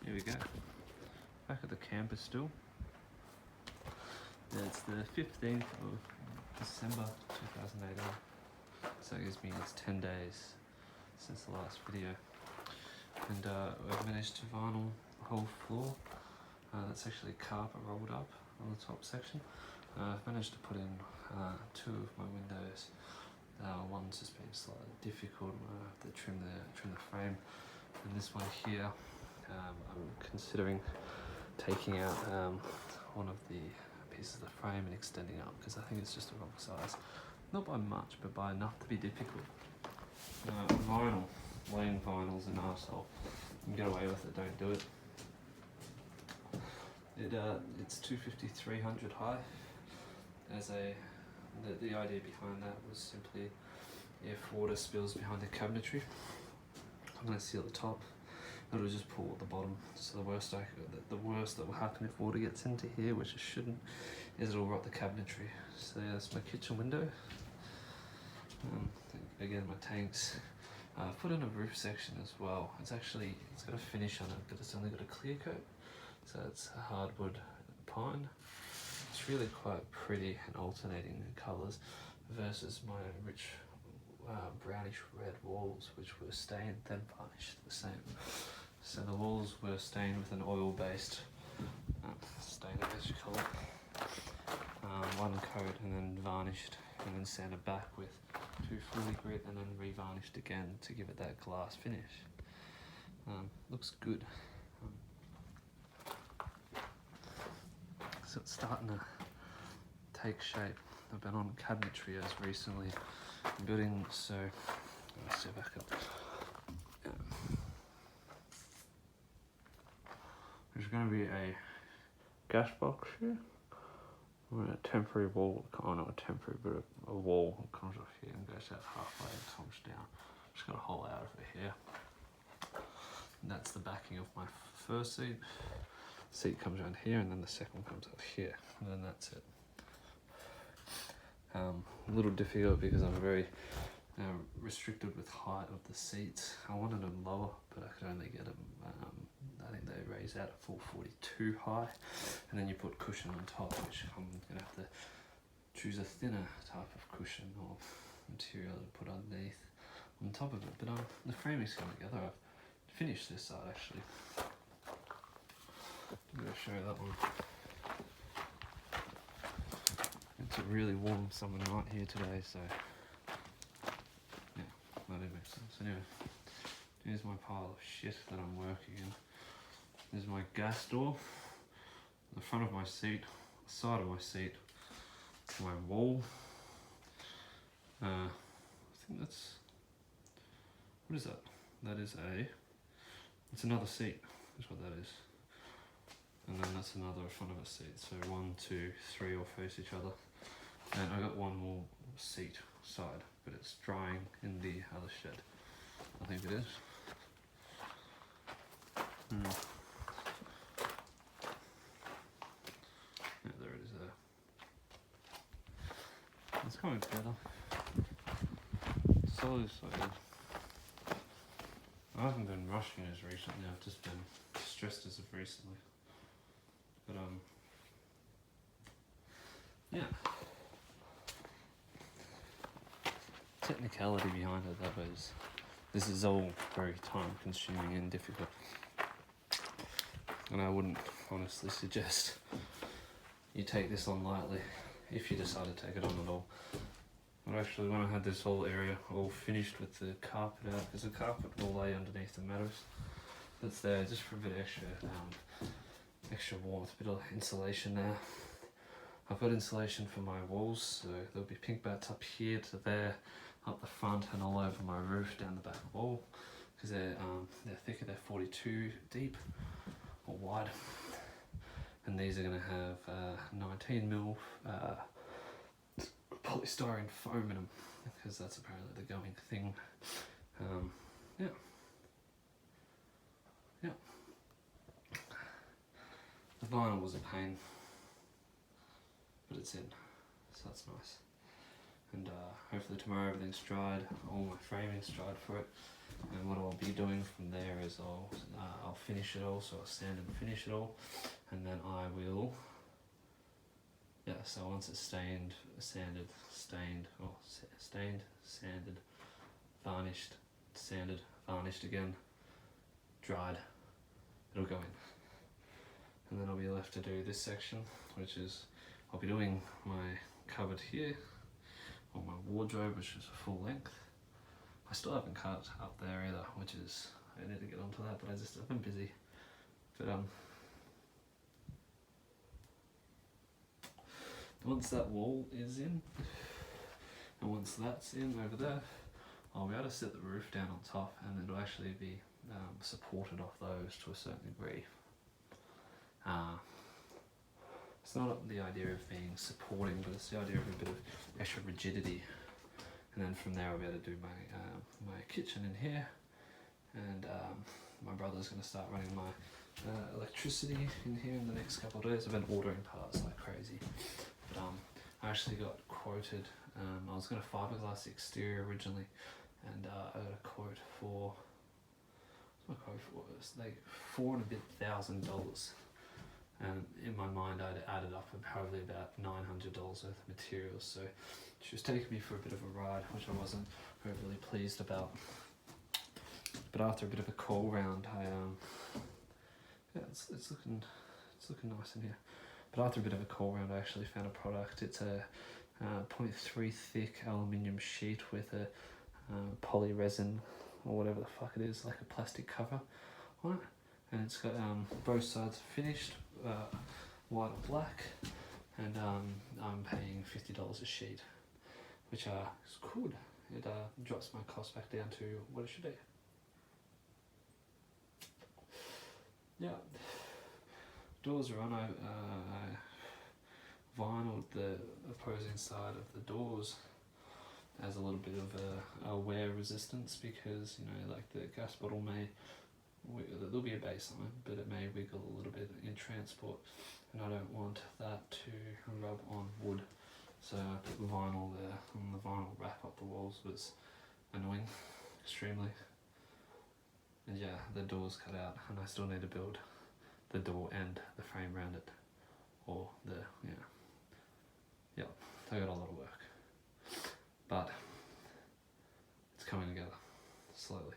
Here we go. Back at the campus still. Yeah, it's the 15th of December 2018. So it gives me, it's 10 days since the last video. And I've managed to vinyl the whole floor. That's actually carpet rolled up on the top section. I've managed to put in two of my windows. One's just been slightly difficult. I have to trim the frame. And this one here, I'm considering taking out one of the pieces of the frame and extending up because I think it's just the wrong size. Not by much, but by enough to be difficult. Vinyl, laying vinyl's an arsehole. You can get away with it, don't do it. It's 250, 300 high. The idea behind that was simply if water spills behind the cabinetry, I'm going to seal the top. It'll just pull at the bottom. So the worst that will happen if water gets into here, which it shouldn't, is it'll rot the cabinetry. So yeah, that's my kitchen window. Again, my tanks. I've put in a roof section as well. It's got a finish on it, but it's only got a clear coat. So it's a hardwood pine. It's really quite pretty and alternating in colours versus my rich brownish red walls, which were stained then varnished the same. So the walls were stained with an oil-based stain edge colour, one coat, and then varnished, and then sanded back with 2 fully grit, and then re-varnished again to give it that glass finish. Looks good. So it's starting to take shape. I've been on cabinetry as recently. I'm building, so let's go back up. There's going to be a gas box here. A temporary wall, not a temporary, but a wall that comes off here and goes out halfway and comes down. Just got a hole out of it here. And that's the backing of my first seat. The seat comes around here, and then the second one comes up here, and then that's it. A little difficult because I'm very restricted with height of the seats. I wanted them lower, but I could only get them, I think they raise out at 442 high, and then you put cushion on top, which I'm going to have to choose a thinner type of cushion or material to put underneath on top of it. But the framing's come together. I've finished this side actually. I'm going to show you that one. It's a really warm summer night here today, so yeah, that didn't make sense. Anyway, here's my pile of shit that I'm working in. There's my gas door, the front of my seat, the side of my seat, my wall. I think that's, what is that? That is it's another seat, is what that is. And then that's another front of a seat. So 1, 2, 3 all face each other. And I got one more seat side, but it's drying in the other shed. I think it is. Yeah, there it is there. It's coming together. Slowly. I haven't been rushing as recently, I've just been stressed as of recently. But yeah. Technicality behind it, that was, this is all very time consuming and difficult. And I wouldn't honestly suggest you take this on lightly if you decide to take it on at all. But actually, when I had this whole area all finished with the carpet out, because the carpet will lay underneath the mattress that's there just for a bit of extra warmth, a bit of insulation there. I've got insulation for my walls, so there'll be pink bats up here to there, up the front and all over my roof down the back wall, because they're thicker, they're 42 deep or wide, and these are going to have 19mm polystyrene foam in them, because that's apparently the going thing. Yeah. The vinyl was a pain, but it's in, so that's nice. And hopefully tomorrow everything's dried, all my framing's dried for it. And what I'll be doing from there is I'll finish it all, so I'll sand and finish it all, and then I will, yeah, so once it's stained, sanded, stained, or stained, sanded, varnished, sanded, varnished again, dried, it'll go in. And then I'll be left to do this section, which is, I'll be doing my cupboard here, or my wardrobe, which is a full length. I still haven't cut up there either, which is, I need to get onto that, but I've been busy. But once that wall is in, and once that's in over there, I'll be able to set the roof down on top, and it'll actually be supported off those to a certain degree. It's not the idea of being supporting, but it's the idea of a bit of extra rigidity. And then from there I'll be able to do my kitchen in here, and my brother's going to start running my electricity in here in the next couple of days. I've been ordering parts like crazy, but I actually got quoted. I was going to fiberglass the exterior originally, and I got a quote for, what's my quote for? It was like $4,000. And in my mind I'd added up probably about $900 worth of materials, so she was taking me for a bit of a ride, which I wasn't overly pleased about. But after a bit of a call round, yeah, it's looking nice in here. But after a bit of a call round, I actually found a product. It's a 0.3 thick aluminium sheet with a poly resin or whatever the fuck it is, like a plastic cover on it, and it's got both sides finished, white or black, and I'm paying $50 a sheet, which is good. It drops my cost back down to what it should be. Yeah, doors are on. I vinyled the opposing side of the doors as a little bit of a wear resistance, because, you know, like the gas bottle there'll be a base on it, but it may wiggle a little bit in transport, and I don't want that to rub on wood. So I put vinyl there, and the vinyl wrap up the walls was annoying, extremely. And yeah, the door's cut out, and I still need to build the door and the frame around it, or yeah, I got a lot of work, but it's coming together slowly.